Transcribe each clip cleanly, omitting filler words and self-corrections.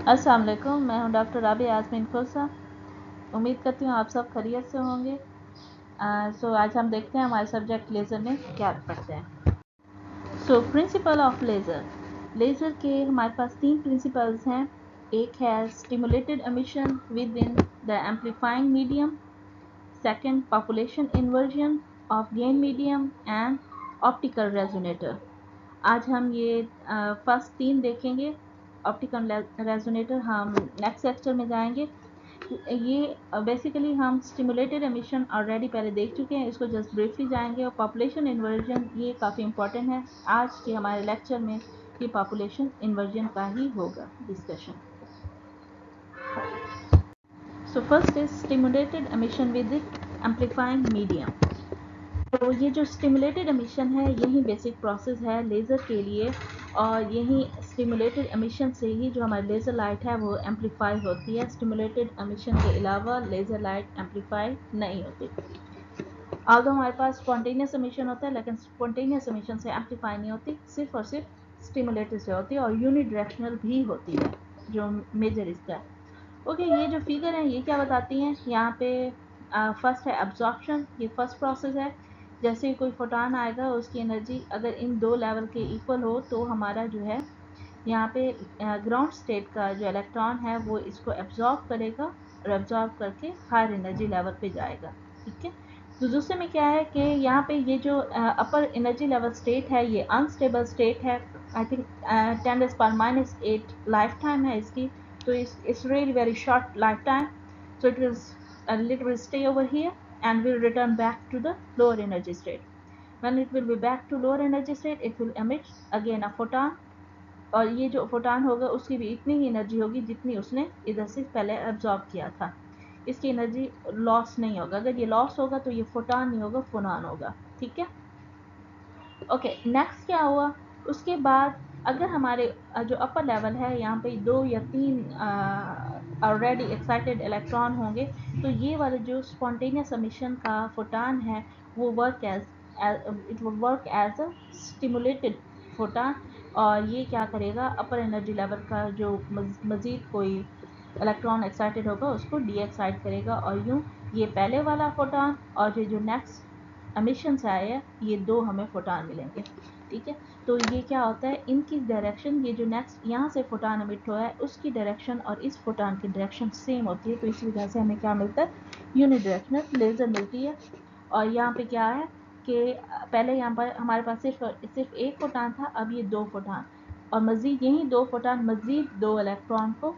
अस्सलाम वालेकुम, मैं हूं डॉक्टर राबिया यास्मीन खोसा। उम्मीद करती हूं आप सब खैरियत से होंगे। आज हम देखते हैं हमारे सब्जेक्ट लेज़र में क्या पढ़ते हैं। Principle of laser. लेज़र के हमारे पास 3 प्रिंसिपल्स हैं। एक है stimulated emission with in the amplifying medium, second population inversion of gain medium and optical resonator. आज हम ये फर्स्ट 3 देखेंगे। ऑप्टिकल रेजोनेटर हम नेक्स्ट लेक्चर में जाएंगे। ये बेसिकली हम स्टिमुलेटेड एमिशन ऑलरेडी पहले देख चुके हैं, इसको जस्ट ब्रीफली जाएंगे। और पॉपुलेशन इन्वर्जन ये काफ़ी इंपॉर्टेंट है। आज के हमारे लेक्चर में ये पॉपुलेशन इन्वर्जन का ही होगा discussion. So first is stimulated emission with amplifying medium. तो ये जो स्टिमुलेटेड एमिशन है यही बेसिक प्रोसेस है लेज़र के लिए, और यही स्टिमुलेटेड एमिशन से ही जो हमारी लेज़र लाइट है वो एम्पलीफाई होती है। स्टिमुलेटेड एमिशन के अलावा लेज़र लाइट एम्पलीफाई नहीं होती। आल्दो हमारे पास स्पॉन्टेनियस एमिशन होता है, लेकिन स्पॉन्टेनियस एमिशन से एम्पलीफाई नहीं होती, सिर्फ और सिर्फ स्टिमुलेटेड से होती है, और यूनिडायरेक्शनल भी होती है जो मेजर इसका है। ओके, ये जो फिगर है ये क्या बताती हैं? यहाँ पे फर्स्ट है एब्जॉर्प्शन, ये फर्स्ट प्रोसेस है। जैसे ही कोई फोटॉन आएगा उसकी एनर्जी अगर इन 2 लेवल के इक्वल हो तो हमारा जो है यहाँ पे ग्राउंड स्टेट का जो इलेक्ट्रॉन है वो इसको एब्जॉर्ब करेगा, और एब्जॉर्ब करके हायर एनर्जी लेवल पे जाएगा। ठीक है, तो दूसरे में क्या है कि यहाँ पे ये जो अपर एनर्जी लेवल स्टेट है ये अनस्टेबल स्टेट है। आई थिंक 10⁻⁸ लाइफ टाइम है इसकी, तो it's really very short lifetime, so it will literally stay over here and will return back to the lower energy state. When it will be back to lower energy state, it will emit again a photon, और ये जो photon होगा उसकी भी इतनी ही energy होगी जितनी उसने इधर से पहले एब्जॉर्ब किया था। इसकी एनर्जी लॉस नहीं होगा। अगर ये लॉस होगा तो ये फोटॉन नहीं होगा, फोनॉन होगा। ठीक है, ओके। नेक्स्ट क्या हुआ उसके बाद, अगर हमारे जो अपर लेवल है यहाँ पे 2 या 3 ऑलरेडी एक्साइटेड इलेक्ट्रॉन होंगे, तो ये वाला जो स्पॉन्टेनियस एमिशन का फोटॉन है वो it will work as a stimulated photon, और ये क्या करेगा, अपर एनर्जी लेवल का जो मज़ीद कोई इलेक्ट्रॉन एक्साइटेड होगा उसको डी एक्साइट करेगा, और यूँ ये पहले वाला फोटॉन और ये जो नेक्स्ट एमिशन से आए हैं ये 2 हमें फोटॉन मिलेंगे। ठीक है, तो ये क्या होता है, इनकी डायरेक्शन, ये जो नेक्स्ट यहाँ से फोटॉन एमिट हुआ है उसकी डायरेक्शन और इस फोटॉन की डायरेक्शन सेम होती है, तो इस वजह से हमें क्या मिलता है, यूनिडायरेक्शनल लेज़र मिलती है। और यहाँ पे क्या है कि पहले यहाँ पर हमारे पास सिर्फ एक फोटॉन था, अब ये 2 फोटॉन, और मज़ीद यही 2 फोटॉन मज़ीद 2 इलेक्ट्रॉन को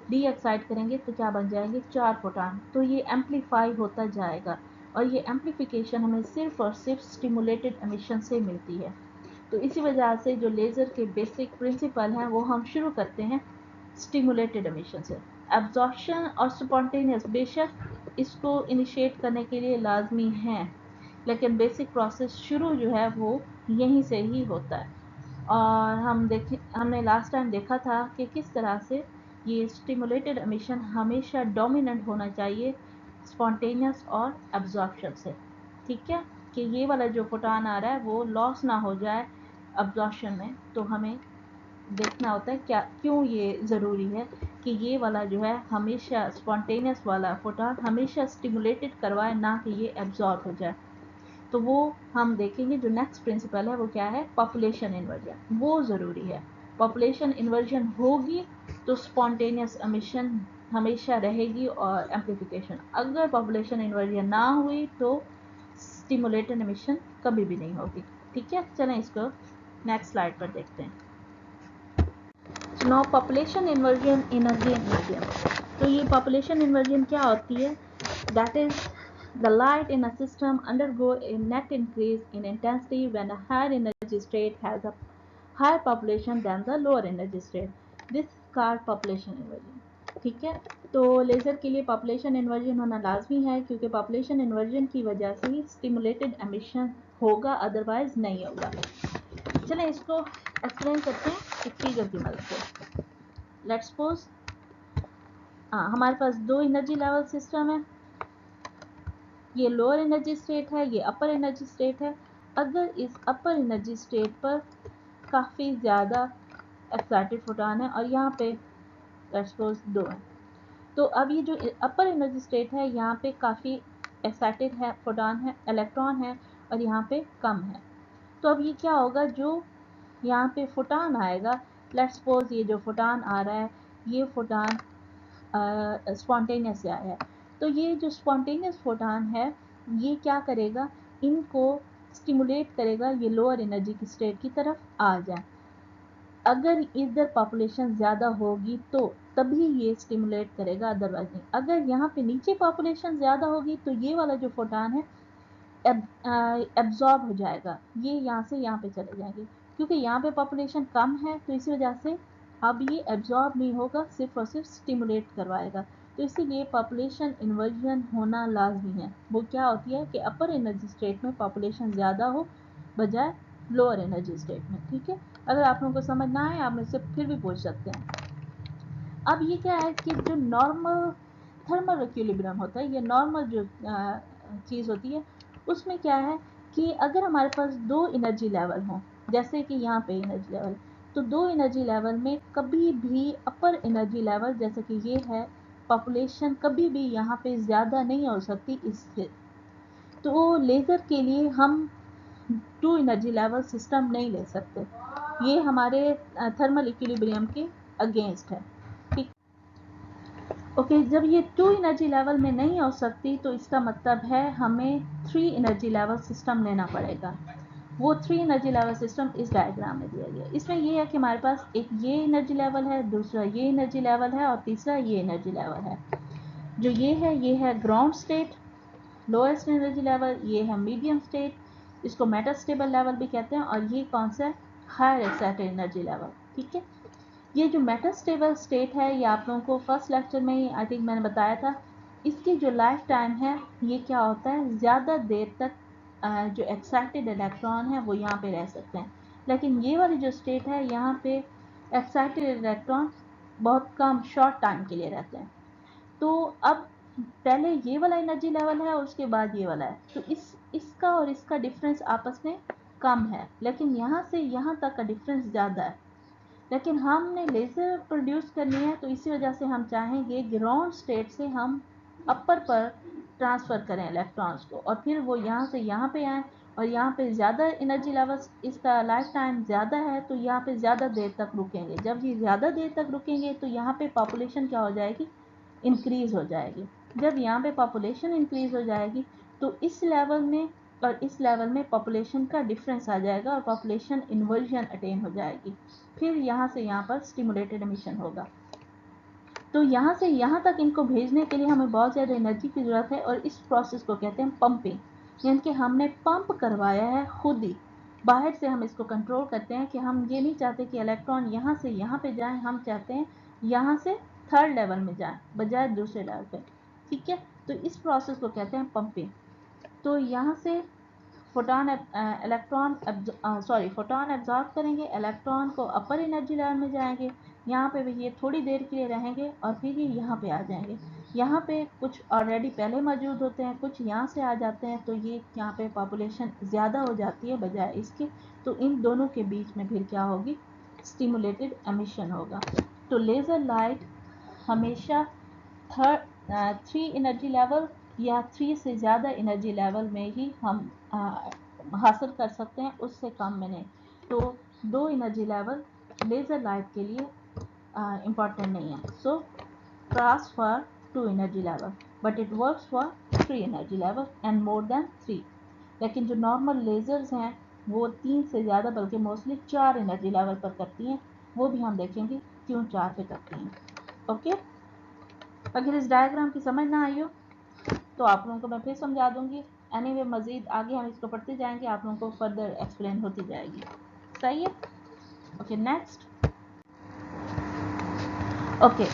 डी एक्साइट करेंगे तो क्या बन जाएंगे, 4 फोटॉन। तो ये एम्पलीफाई होता जाएगा, और ये एम्पलीफिकेशन हमें सिर्फ और सिर्फ स्टिमुलेटेड एमिशन से मिलती है। तो इसी वजह से जो लेज़र के बेसिक प्रिंसिपल हैं वो हम शुरू करते हैं स्टिमुलेटेड एमिशन से। एब्जॉर्प्शन और स्पॉन्टेनियस बेशक इसको इनिशिएट करने के लिए लाजमी हैं, लेकिन बेसिक प्रोसेस शुरू जो है वो यहीं से ही होता है। और हमने लास्ट टाइम देखा था कि किस तरह से ये स्टिमुलेटेड एमिशन हमेशा डोमिनेंट होना चाहिए स्पॉन्टेनियस और एब्जॉर्प्शन से। ठीक है, कि ये वाला जो फोटॉन आ रहा है वो लॉस ना हो जाए एब्जॉर्प्शन में, तो हमें देखना होता है क्या क्यों ये ज़रूरी है कि ये वाला जो है हमेशा स्पॉन्टेनियस वाला फोटॉन हमेशा स्टिमुलेटेड करवाए, ना कि ये एब्जॉर्ब हो जाए। तो वो हम देखेंगे। जो नेक्स्ट प्रिंसिपल है वो क्या है, पॉपुलेशन इन्वर्जन, वो ज़रूरी है। पॉपुलेशन इन्वर्जन होगी तो स्पॉन्टेनियस एमिशन हमेशा रहेगी और एम्पलीफिकेशन। अगर पॉपुलेशन इन्वर्जन ना हुई तो स्टिमुलेटेड एमिशन कभी भी नहीं होगी। ठीक है, चलें इसको नेक्स्ट स्लाइड पर देखते हैं। नाउ पॉपुलेशन इन्वर्जन इन अ गेन मीडियम। तो ये पॉपुलेशन इन्वर्जन क्या होती है, that is the light in a system undergo a net increase in intensity when a higher energy state has a higher population than the lower energy state. This is called population inversion. ठीक है, तो laser के लिए population inversion होना लाजमी है, क्योंकि population inversion की वजह से ही स्टिमुलेटेड एमिशन होगा, अदरवाइज नहीं होगा। चलें इसको एक्सप्लेन करते हैं एक फिगर की मदद से। लेट्स सपोज हमारे पास 2 एनर्जी लेवल सिस्टम है, ये लोअर एनर्जी स्टेट है, ये अपर एनर्जी स्टेट है। अगर इस अपर एनर्जी स्टेट पर काफ़ी ज़्यादा एक्साइटेड फोटॉन है और यहाँ पे लेट्स सपोज 2 है। तो अब ये जो अपर एनर्जी स्टेट है यहाँ पे काफ़ी एक्साइटेड है, फोटॉन है, इलेक्ट्रॉन है, और यहाँ पे कम है। तो अब ये क्या होगा, जो यहाँ पे फोटॉन आएगा, लेट्स सपोज ये जो फोटॉन आ रहा है ये फोटॉन स्पॉन्टेनियस से आया है, तो ये जो स्पॉन्टेनियस फोटॉन है ये क्या करेगा, इनको स्टिमुलेट करेगा, ये लोअर एनर्जी की स्टेट की तरफ आ जाए। अगर इधर पॉपुलेशन ज़्यादा होगी तो तभी ये स्टिमुलेट करेगा, अदरवाइज नहीं। अगर यहाँ पे नीचे पॉपुलेशन ज़्यादा होगी तो ये वाला जो फोटॉन है एब्जॉर्ब हो जाएगा, ये यहाँ से यहाँ पे चले जाएंगे, क्योंकि यहाँ पे पॉपुलेशन कम है तो इसी वजह से अब ये एब्जॉर्ब नहीं होगा, सिर्फ और सिर्फ स्टिमुलेट करवाएगा। तो इसीलिए पॉपुलेशन इन्वर्जन होना लाजमी है। वो क्या होती है कि अपर एनर्जी स्टेट में पॉपुलेशन ज़्यादा हो बजाय लोअर एनर्जी स्टेट में। ठीक है, अगर आप लोगों को समझ ना आए आप मुझसे फिर भी पूछ सकते हैं। अब ये क्या है कि जो नॉर्मल थर्मल इक्विलिब्रियम होता है, ये नॉर्मल जो चीज़ होती है, उसमें क्या है कि अगर हमारे पास दो एनर्जी लेवल हों, जैसे कि यहाँ पे एनर्जी लेवल, तो दो एनर्जी लेवल में कभी भी अपर एनर्जी लेवल जैसे कि ये है, पॉपुलेशन कभी भी यहाँ पे ज़्यादा नहीं हो सकती इससे। तो लेज़र के लिए हम टू एनर्जी लेवल सिस्टम नहीं ले सकते, ये हमारे थर्मल इक्विलिब्रियम के अगेंस्ट है। ठीक, ओके, जब ये टू एनर्जी लेवल में नहीं हो सकती तो इसका मतलब है हमें थ्री एनर्जी लेवल सिस्टम लेना पड़ेगा। वो थ्री एनर्जी लेवल सिस्टम इस डायग्राम में दिया गया। इसमें ये है कि हमारे पास एक ये एनर्जी लेवल है, दूसरा ये एनर्जी लेवल है, और तीसरा ये एनर्जी लेवल है। जो ये है ground state, lowest energy level, ये है मीडियम स्टेट, इसको मेटास्टेबल लेवल भी कहते हैं, और ये कौन सा है, हायर एक्साइटेड एनर्जी लेवल। ठीक है, ये जो मेटास्टेबल स्टेट है ये आप लोगों को फर्स्ट लेक्चर में ही आई थिंक मैंने बताया था। इसकी जो लाइफ टाइम है ये क्या होता है, ज़्यादा देर तक जो एक्साइटेड इलेक्ट्रॉन है वो यहाँ पे रह सकते हैं, लेकिन ये वाली जो स्टेट है यहाँ पे एक्साइटेड इलेक्ट्रॉन बहुत कम शॉर्ट टाइम के लिए रहते हैं। तो अब पहले ये वाला एनर्जी लेवल है, उसके बाद ये वाला है, तो इसका और इसका डिफरेंस आपस में कम है, लेकिन यहाँ से यहाँ तक का डिफरेंस ज़्यादा है। लेकिन हमने लेज़र प्रोड्यूस करनी है तो इसी वजह से हम चाहेंगे ग्राउंड स्टेट से हम अपर पर ट्रांसफ़र करें इलेक्ट्रॉन्स को, और फिर वो यहाँ से यहाँ पे आए, और यहाँ पे ज़्यादा एनर्जी लेवल्स, इसका लाइफ टाइम ज़्यादा है तो यहाँ पे ज़्यादा देर तक रुकेंगे। जब ये ज़्यादा देर तक रुकेंगे तो यहाँ पे पॉपुलेशन क्या हो जाएगी, इंक्रीज़ हो जाएगी। जब यहाँ पे पॉपुलेशन इंक्रीज़ हो जाएगी तो इस लेवल में और इस लेवल में पॉपुलेशन का डिफरेंस आ जाएगा और पॉपुलेशन इन्वर्जन अटेन हो जाएगी। फिर यहाँ से यहाँ पर स्टिमुलेटेड एमिशन होगा। तो यहाँ से यहाँ तक इनको भेजने के लिए हमें बहुत ज़्यादा एनर्जी की ज़रूरत है, और इस प्रोसेस को कहते हैं पंपिंग, यानी कि हमने पंप करवाया है खुद ही। बाहर से हम इसको कंट्रोल करते हैं कि हम ये नहीं चाहते कि इलेक्ट्रॉन यहाँ से यहाँ पे जाएं, हम चाहते हैं यहाँ से थर्ड लेवल में जाएं बजाय दूसरे लेवल पे। ठीक है, तो इस प्रोसेस को कहते हैं पंपिंग। तो यहाँ से फोटॉन फोटॉन एब्जॉर्ब करेंगे, इलेक्ट्रॉन को अपर एनर्जी लेवल में जाएंगे, यहाँ पे भी ये थोड़ी देर के लिए रहेंगे और फिर ये यहाँ पे आ जाएंगे। यहाँ पे कुछ ऑलरेडी पहले मौजूद होते हैं, कुछ यहाँ से आ जाते हैं, तो ये यहाँ पे पॉपुलेशन ज़्यादा हो जाती है बजाय इसके। तो इन दोनों के बीच में फिर क्या होगी, स्टिमुलेटेड एमिशन होगा। तो लेज़र लाइट हमेशा थ्री एनर्जी लेवल या थ्री से ज़्यादा एनर्जी लेवल में ही हम हासिल कर सकते हैं, उससे कम में नहीं। तो दो एनर्जी लेवल लेज़र लाइट के लिए इम्पॉर्टेंट नहीं है। So trans for two energy level but it works for three energy level and more than three. लेकिन जो नॉर्मल लेज़र्स हैं वो तीन से ज़्यादा बल्कि मोस्टली चार एनर्जी लेवल पर करती हैं, वो भी हम देखेंगे क्यों चार पे करती हैं। ओके, अगर इस डायग्राम की समझ ना आई हो तो आप लोगों को मैं फिर समझा दूंगी। एनीवे मज़ीद आगे हम इसको पढ़ते जाएंगे, आप लोगों को फर्दर एक्सप्लेन होती जाएगी। सही है, ओके नेक्स्ट। ओके,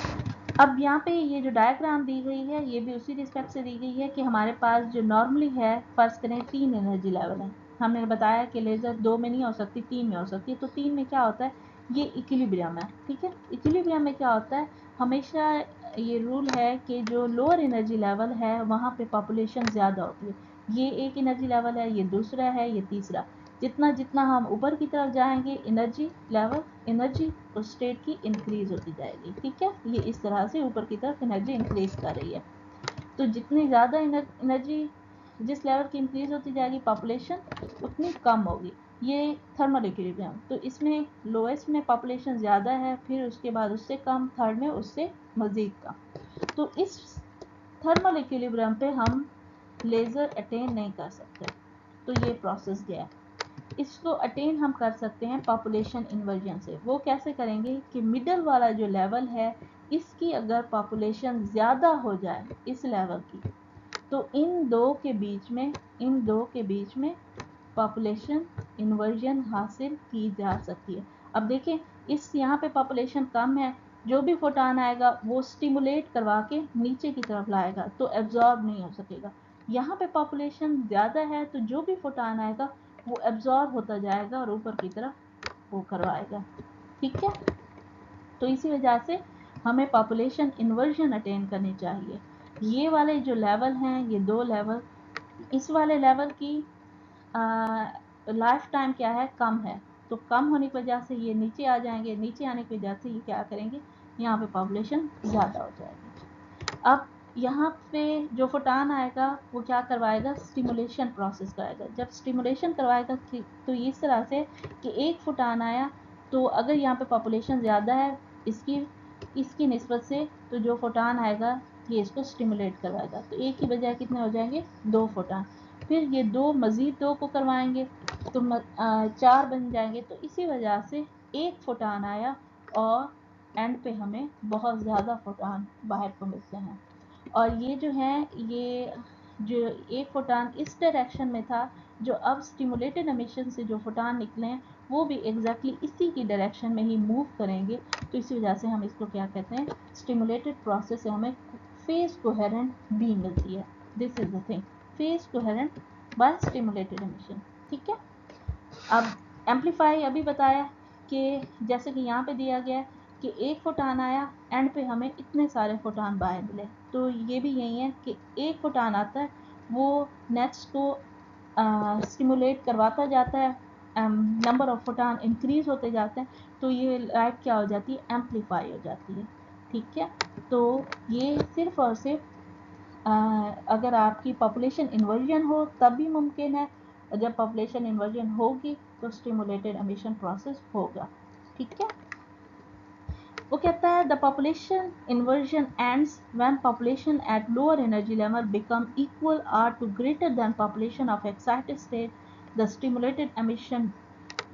अब यहाँ पे ये जो डायग्राम दी गई है ये भी उसी रिस्पेक्ट से दी गई है कि हमारे पास जो नॉर्मली है, फर्स्ट करें तीन एनर्जी लेवल है। हमने बताया कि लेज़र दो में नहीं हो सकती, तीन में हो सकती है। तो तीन में क्या होता है, ये इक्विलिब्रियम है। ठीक है, इक्विलिब्रियम में क्या होता है, हमेशा ये रूल है कि जो लोअर एनर्जी लेवल है वहाँ पे पॉपुलेशन ज़्यादा होती है। ये एक एनर्जी लेवल है, ये दूसरा है, ये तीसरा। जितना जितना हम ऊपर की तरफ जाएंगे एनर्जी लेवल, एनर्जी उस स्टेट की इंक्रीज होती जाएगी। ठीक है, ये इस तरह से ऊपर की तरफ एनर्जी इंक्रीज कर रही है। तो जितनी ज़्यादा एनर्जी जिस लेवल की इंक्रीज होती जाएगी पॉपुलेशन, उतनी कम होगी। ये थर्मल इक्विलिब्रियम। तो इसमें लोएस्ट में पॉपुलेशन ज़्यादा है, फिर उसके बाद उससे कम, थर्ड में उससे मज़ीद कम। तो इस थर्मल इक्विलिब्रियम पे हम लेज़र अटेन नहीं कर सकते। तो ये प्रोसेस गया। इसको अटेन हम कर सकते हैं पॉपुलेशन इन्वर्जन से। वो कैसे करेंगे कि मिडल वाला जो लेवल है, इसकी अगर पॉपुलेशन ज़्यादा हो जाए इस लेवल की, तो इन दो के बीच में पॉपुलेशन इन्वर्जन हासिल की जा सकती है। अब देखें, इस यहाँ पे पॉपुलेशन कम है, जो भी फोटॉन आएगा वो स्टिमुलेट करवा के नीचे की तरफ लाएगा, तो एब्जॉर्ब नहीं हो सकेगा। यहाँ पे पॉपुलेशन ज़्यादा है, तो जो भी फोटॉन आएगा वो एब्जॉर्ब होता जाएगा और ऊपर की तरफ वो करवाएगा। ठीक है, तो इसी वजह से हमें पॉपुलेशन इन्वर्जन अटेन करनी चाहिए। ये वाले जो लेवल हैं, ये दो लेवल, इस वाले लेवल की लाइफ टाइम क्या है, कम है। तो कम होने की वजह से ये नीचे आ जाएंगे, नीचे आने की वजह से ये क्या करेंगे, यहाँ पे पॉपुलेशन ज़्यादा हो जाएगी। अब यहाँ पे जो फोटान आएगा वो क्या करवाएगा, स्टिमुलेशन प्रोसेस कराएगा। जब स्टिमुलेशन करवाएगा तो इस तरह से कि एक फोटान आया, तो अगर यहाँ पे पॉपुलेशन ज़्यादा है इसकी निस्बत से, तो जो फोटान आएगा ये इसको स्टिमुलेट करवाएगा। तो एक की बजाय कितने हो जाएंगे, दो फोटान। फिर ये दो मज़ीद दो को करवाएंगे तो 4 बन जाएंगे। तो इसी वजह से एक फोटान आया और एंड पे हमें बहुत ज़्यादा फोटान बाहर को मिलते हैं। और ये जो है, ये जो एक फोटान इस डायरेक्शन में था, जो अब स्टिमुलेटेड एमिशन से जो फोटान निकले हैं वो भी एग्जैक्टली इसी की डायरेक्शन में ही मूव करेंगे। तो इसी वजह से हम इसको क्या कहते हैं, स्टिमुलेटेड प्रोसेस से हमें फेज कोहेरेंट बीम मिलती है। This is the thing, phase coherent by stimulated emission. ठीक है, अब एम्पलीफाई अभी बताया कि जैसे कि यहाँ पे दिया गया है कि एक फोटान आया, एंड पे हमें इतने सारे फोटान बाहर मिले। तो ये भी यही है कि एक फोटान आता है, वो नेक्स्ट को स्टिमुलेट करवाता जाता है, नंबर ऑफ फोटान इंक्रीज होते जाते हैं, तो ये लाइट क्या हो जाती है, एम्पलीफाई हो जाती है। ठीक है, तो ये सिर्फ और सिर्फ अगर आपकी पॉपुलेशन इन्वर्जन हो तब भी मुमकिन है, और जब पॉपुलेशन इन्वर्जन होगी तो स्टिमुलेटेड एमिशन प्रोसेस होगा। ठीक है, वो कहता है the population inversion ends when population at lower energy level become equal or to greater than population of excited state, the stimulated emission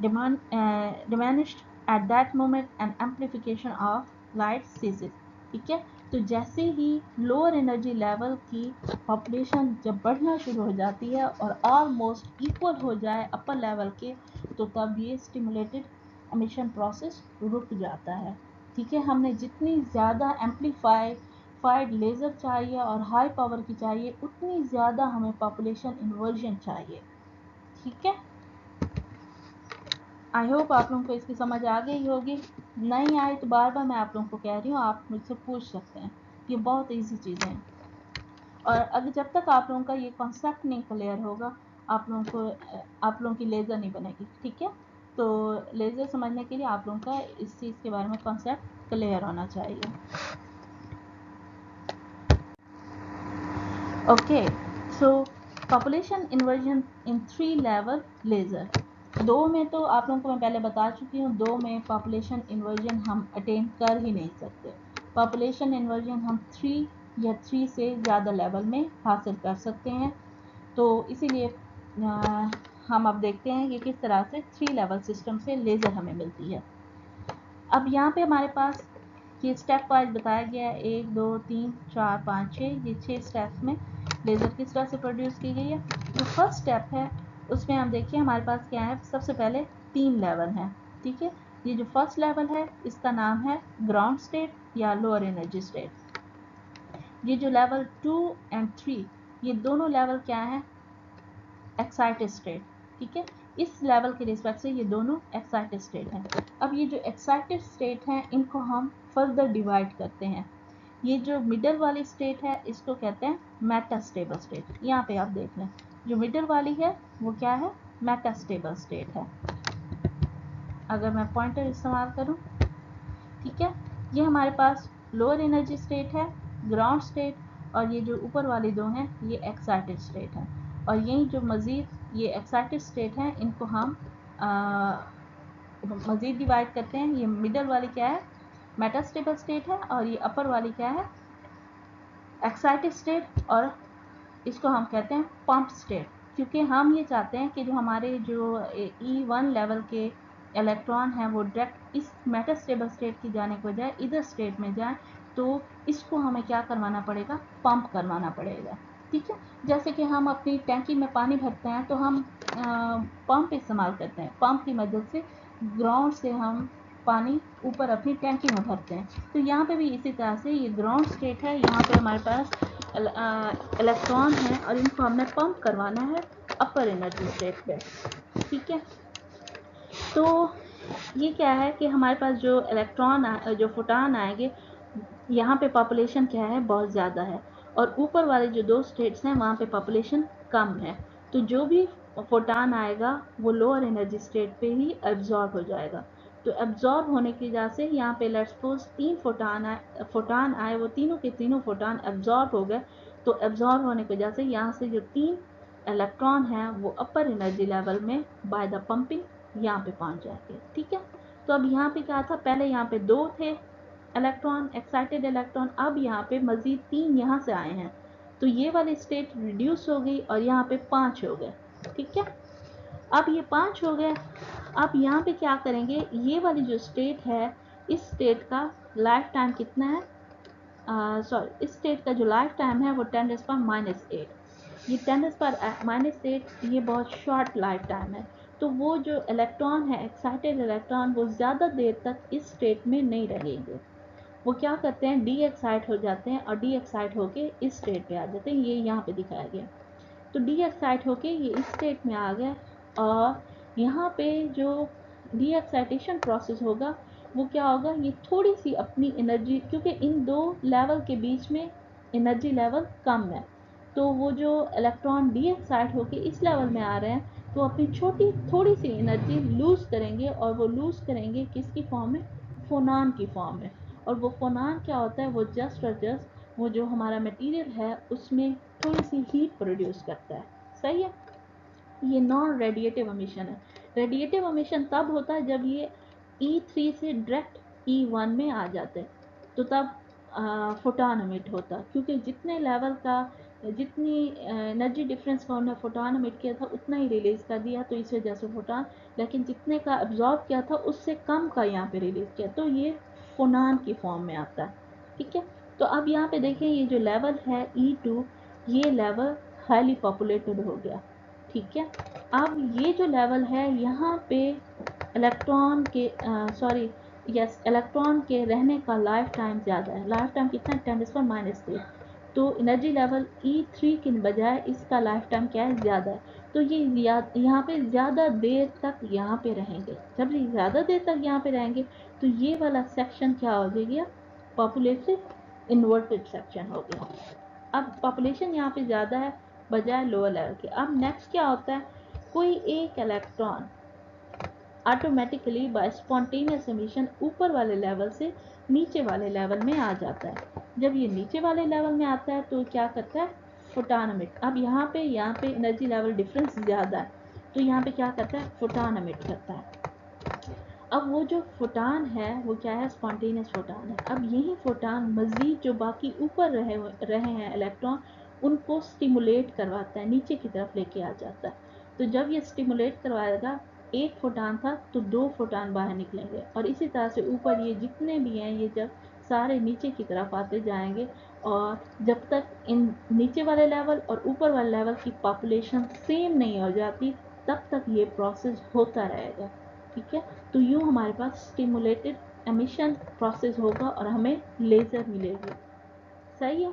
diminished at that moment and amplification of light ceases। ठीक है, तो जैसे ही lower energy level की population जब बढ़ना शुरू हो जाती है और ऑलमोस्ट इक्वल हो जाए अपर लेवल के, तो तब ये स्टिमुलेटेड एमिशन प्रोसेस रुक जाता है। ठीक है, हमने जितनी ज़्यादा एम्पलीफाइड लेज़र चाहिए और हाई पावर की चाहिए, उतनी ज़्यादा हमें पॉपुलेशन इन्वर्जन चाहिए। ठीक है, आई होप आप लोगों को इसकी समझ आ गई होगी। नहीं आए तो बार बार मैं आप लोगों को कह रही हूँ, आप मुझसे पूछ सकते हैं। ये बहुत इजी चीज़ें हैं, और अगर जब तक आप लोगों का ये कॉन्सेप्ट नहीं क्लियर होगा, आप लोगों की लेज़र नहीं बनेगी। ठीक है, तो लेज़र समझने के लिए आप लोगों का इस चीज़ के बारे में कॉन्सेप्ट क्लियर होना चाहिए। ओके, सो पॉपुलेशन इन्वर्जन इन 3 लेवल लेज़र। दो में तो आप लोगों को मैं पहले बता चुकी हूँ, दो में पॉपुलेशन इन्वर्जन हम अटेन कर ही नहीं सकते। पॉपुलेशन इन्वर्जन हम 3 या 3 से ज़्यादा लेवल में हासिल कर सकते हैं। तो इसीलिए हम अब देखते हैं कि किस तरह से 3 लेवल सिस्टम से लेज़र हमें मिलती है। अब यहाँ पे हमारे पास ये स्टेप वाइज बताया गया है, 1 2 3 4 5 6, ये 6 स्टेप्स में लेज़र किस तरह से प्रोड्यूस की गई है। जो फर्स्ट स्टेप है उसमें हम देखिए हमारे पास क्या है, सबसे पहले 3 लेवल हैं। ठीक है, ये जो फर्स्ट लेवल है इसका नाम है ग्राउंड स्टेट या लोअर एनर्जी स्टेट। ये जो लेवल 2 एंड 3, ये दोनों लेवल क्या है, एक्साइटेड स्टेट। ठीक है, इस लेवल के रिस्पेक्ट से ये दोनों एक्साइटेड स्टेट हैं। अब ये जो एक्साइटेड स्टेट हैं इनको हम फर्दर डिवाइड करते हैं। ये जो मिडल वाली स्टेट है इसको कहते हैं मेटास्टेबल स्टेट। यहाँ पे आप देख लें, जो मिडल वाली है वो क्या है, मेटास्टेबल स्टेट है। अगर मैं पॉइंटर इस्तेमाल करूं, ठीक है, ये हमारे पास लोअर एनर्जी स्टेट है, ग्राउंड स्टेट, और ये जो ऊपर वाली दो हैं ये एक्साइटेड स्टेट है। और यही जो मज़ीद ये एक्साइटेड स्टेट हैं इनको हम मज़ीद डिवाइड करते हैं। ये मिडल वाली क्या है, मेटास्टेबल स्टेट है, और ये अपर वाली क्या है, एक्साइटेड स्टेट, और इसको हम कहते हैं पंप स्टेट। क्योंकि हम ये चाहते हैं कि जो हमारे जो E1 लेवल के इलेक्ट्रॉन हैं वो डायरेक्ट इस मेटास्टेबल स्टेट की जाने के बजाय इधर स्टेट में जाए, तो इसको हमें क्या करवाना पड़ेगा, पंप करवाना पड़ेगा। ठीक है, जैसे कि हम अपनी टैंकी में पानी भरते हैं तो हम पंप इस्तेमाल करते हैं, पंप की मदद से ग्राउंड से हम पानी ऊपर अपनी टैंकी में भरते हैं। तो यहाँ पे भी इसी तरह से ये ग्राउंड स्टेट है, यहाँ पे हमारे पास इलेक्ट्रॉन है और इनको हमने पंप करवाना है अपर एनर्जी स्टेट पे। ठीक है, तो ये क्या है कि हमारे पास जो इलेक्ट्रॉन जो फोटान आएंगे, यहाँ पे पॉपुलेशन क्या है, बहुत ज़्यादा है, और ऊपर वाले जो दो स्टेट्स हैं वहाँ पे पॉपुलेशन कम है। तो जो भी फोटान आएगा वो लोअर एनर्जी स्टेट पे ही एब्जॉर्ब हो जाएगा। तो एब्जॉर्ब होने की वजह से यहाँ पे लेट्स सपोज 3 फोटान आए, वो तीनों के तीनों फोटान एब्जॉर्ब हो गए। तो एब्जॉर्ब होने की वजह से यहाँ से जो 3 इलेक्ट्रॉन हैं वो अपर एनर्जी लेवल में बाय द पंपिंग यहाँ पे पहुँच जाएंगे। ठीक है, तो अब यहाँ पे क्या था, पहले यहाँ पे 2 थे इलेक्ट्रॉन, एक्साइटेड इलेक्ट्रॉन, अब यहाँ पे मजीद 3 यहाँ से आए हैं, तो ये वाली स्टेट रिड्यूस हो गई और यहाँ पे 5 हो गए। ठीक है, अब ये 5 हो गए। अब यहाँ पे क्या करेंगे, ये वाली जो स्टेट है इस स्टेट का लाइफ टाइम कितना है, सॉरी, इस स्टेट का जो लाइफ टाइम है वो 10⁻⁻⁸। ये 10⁻⁻⁸ ये बहुत शॉर्ट लाइफ टाइम है। तो वो जो इलेक्ट्रॉन है, एक्साइटेड इलेक्ट्रॉन, वो ज़्यादा देर तक इस स्टेट में नहीं रहेंगे। वो क्या करते हैं, डी एक्साइट हो जाते हैं, और डी एक्साइट होके इस स्टेट पे आ जाते हैं। ये यहाँ पे दिखाया गया। तो डी एक्साइट होके ये इस स्टेट में आ गए, और यहाँ पे जो डी एक्साइटेशन प्रोसेस होगा वो क्या होगा, ये थोड़ी सी अपनी एनर्जी, क्योंकि इन दो लेवल के बीच में एनर्जी लेवल कम है, तो वो जो इलेक्ट्रॉन डी एक्साइट होके इस लेवल में आ रहे हैं तो अपनी छोटी थोड़ी सी एनर्जी लूज करेंगे, और वो लूज करेंगे किसकी फॉर्म में, फोनान की फॉर्म में। और वो फोनान क्या होता है, वो जस्ट और जस्ट वो जो हमारा मटेरियल है उसमें थोड़ी सी हीट प्रोड्यूस करता है। सही है, ये नॉन रेडिएटिव एमिशन है। रेडिएटिव एमिशन तब होता है जब ये E3 से डायरेक्ट E1 में आ जाते हैं, तो तब फोटॉन एमिट होता है, क्योंकि जितने लेवल का, जितनी एनर्जी डिफरेंस का उन्होंने फोटॉन एमिट किया था उतना ही रिलीज कर दिया, तो इस वजह से फोटॉन, लेकिन जितने का एब्जॉर्ब किया था उससे कम का यहाँ पे रिलीज किया, तो ये फोनान की फॉर्म में आता है। ठीक है, तो अब यहाँ पे देखें ये जो लेवल है E2, ये लेवल हाईली पॉपुलेटेड हो गया। ठीक है, अब ये जो लेवल है यहाँ पे इलेक्ट्रॉन के इलेक्ट्रॉन के रहने का लाइफ टाइम ज़्यादा है। लाइफ टाइम कितना है, 10⁻⁻3। तो एनर्जी लेवल E3 के बजाय इसका लाइफ टाइम क्या है, ज़्यादा है। तो ये यहाँ पे ज़्यादा देर तक यहाँ पे रहेंगे। जब ये ज़्यादा देर तक यहाँ पे रहेंगे तो ये वाला सेक्शन क्या हो गया, पॉपुलेटेड इन्वर्टेड सेक्शन हो गया। अब पॉपुलेशन यहाँ पे ज़्यादा है बजाय लोअर लेवल के। अब नेक्स्ट क्या होता है, कोई एक electron automatically bye spontaneous emission ऊपर वाले लेवल से नीचे वाले लेवल में आ जाता है। जब ये नीचे वाले लेवल में आता है तो क्या करता है, फोटॉन एमिट। अब यहाँ पे एनर्जी लेवल डिफरेंस ज़्यादा है, तो यहाँ पे क्या करता है, फोटॉन एमिट करता है। अब वो जो फोटान है वो क्या है, स्पॉन्टेनियस फोटान है। अब यही फोटान मज़ीद जो बाकी ऊपर रहे हैं इलेक्ट्रॉन, उनको स्टिमुलेट करवाता है, नीचे की तरफ लेके आ जाता है। तो जब ये स्टिमुलेट करवाएगा, एक फोटान था तो 2 फोटान बाहर निकलेंगे, और इसी तरह से ऊपर ये जितने भी हैं ये जब सारे नीचे की तरफ आते जाएंगे, और जब तक इन नीचे वाले लेवल और ऊपर वाले लेवल की पॉपुलेशन सेम नहीं हो जाती तब तक ये प्रोसेस होता रहेगा। ठीक है, तो यूँ हमारे पास स्टिमुलेटेड एमिशन प्रोसेस होगा और हमें लेज़र मिलेगी। सही है,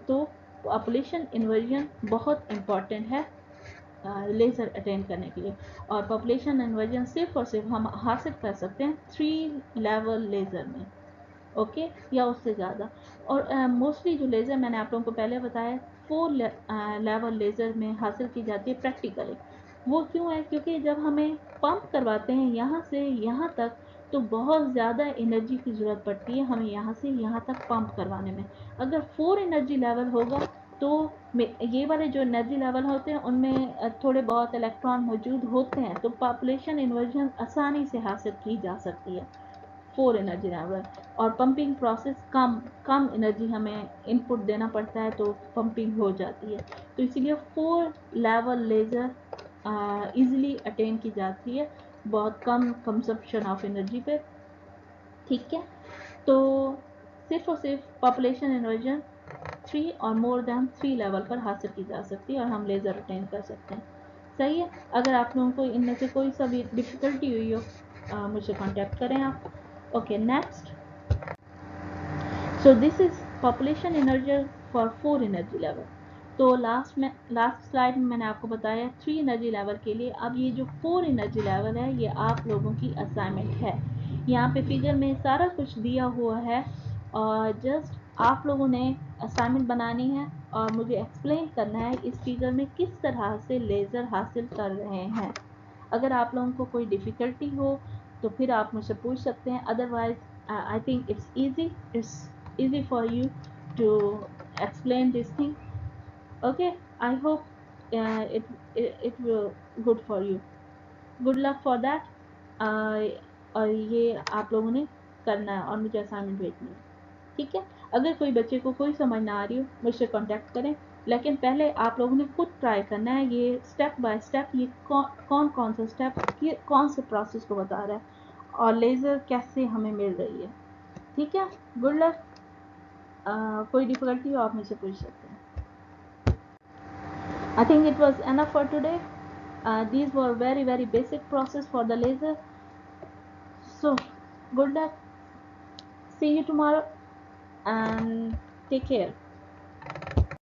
तो पॉपुलेशन इन्वर्जन बहुत इम्पॉर्टेंट है लेज़र अटेंड करने के लिए। और पॉपुलेशन इन्वर्जन सिर्फ और सिर्फ हम हासिल कर सकते हैं 3 लेवल लेज़र में, ओके, या उससे ज़्यादा। और मोस्टली जो लेज़र मैंने आप लोगों को पहले बताया 4 लेवल लेज़र में हासिल की जाती है प्रैक्टिकली। वो क्यों है? क्योंकि जब हमें पंप करवाते हैं यहाँ से यहाँ तक, तो बहुत ज़्यादा एनर्जी की ज़रूरत पड़ती है हमें यहाँ से यहाँ तक पंप करवाने में। अगर 4 एनर्जी लेवल होगा तो ये वाले जो एनर्जी लेवल होते हैं उनमें थोड़े बहुत इलेक्ट्रॉन मौजूद होते हैं, तो पॉपुलेशन इन्वर्जन आसानी से हासिल की जा सकती है 4 एनर्जी लेवल। और पंपिंग प्रोसेस कम एनर्जी हमें इनपुट देना पड़ता है तो पंपिंग हो जाती है। तो इसीलिए 4 लेवल लेज़र इजीली अटेन की जाती है बहुत कम कंजप्शन ऑफ एनर्जी पे। ठीक है, तो सिर्फ और सिर्फ पॉपुलेशन इन्वर्जन 3 और मोर देन 3 लेवल पर हासिल की जा सकती है और हम लेज़र अटेन कर सकते हैं। सही है, अगर आप लोगों को इनमें से कोई सा भी डिफ़िकल्टी हुई हो मुझसे कांटेक्ट करें आप। Okay, next. So this is population energy for 4 energy level. तो लास्ट स्लाइड में मैंने आपको बताया 3 एनर्जी लेवल के लिए। अब ये जो 4 एनर्जी लेवल है ये आप लोगों की असाइनमेंट है। यहाँ पे फिगर में सारा कुछ दिया हुआ है और जस्ट आप लोगों ने असाइनमेंट बनानी है और मुझे एक्सप्लेन करना है इस फिगर में किस तरह से लेज़र हासिल कर रहे हैं। अगर आप लोगों को कोई डिफ़िकल्टी हो तो फिर आप मुझसे पूछ सकते हैं, otherwise I think it's easy for you to explain this thing. Okay, I hope it will good for you. Good luck for that. और ये आप लोगों ने करना है और मुझे असाइनमेंट भेजनी है। ठीक है, अगर कोई बच्चे को कोई समझ ना आ रही हो मुझसे कांटेक्ट करें, लेकिन पहले आप लोगों ने खुद ट्राई करना है। ये स्टेप बाय स्टेप ये कौन सा स्टेप कौन से प्रोसेस को बता रहा है और लेज़र कैसे हमें मिल रही है। ठीक है, गुड लक। कोई डिफिकल्टी हो आप मुझसे पूछ सकते हैं। I think it was enough for today. These were very basic process for the laser. So good luck. See you tomorrow and take care.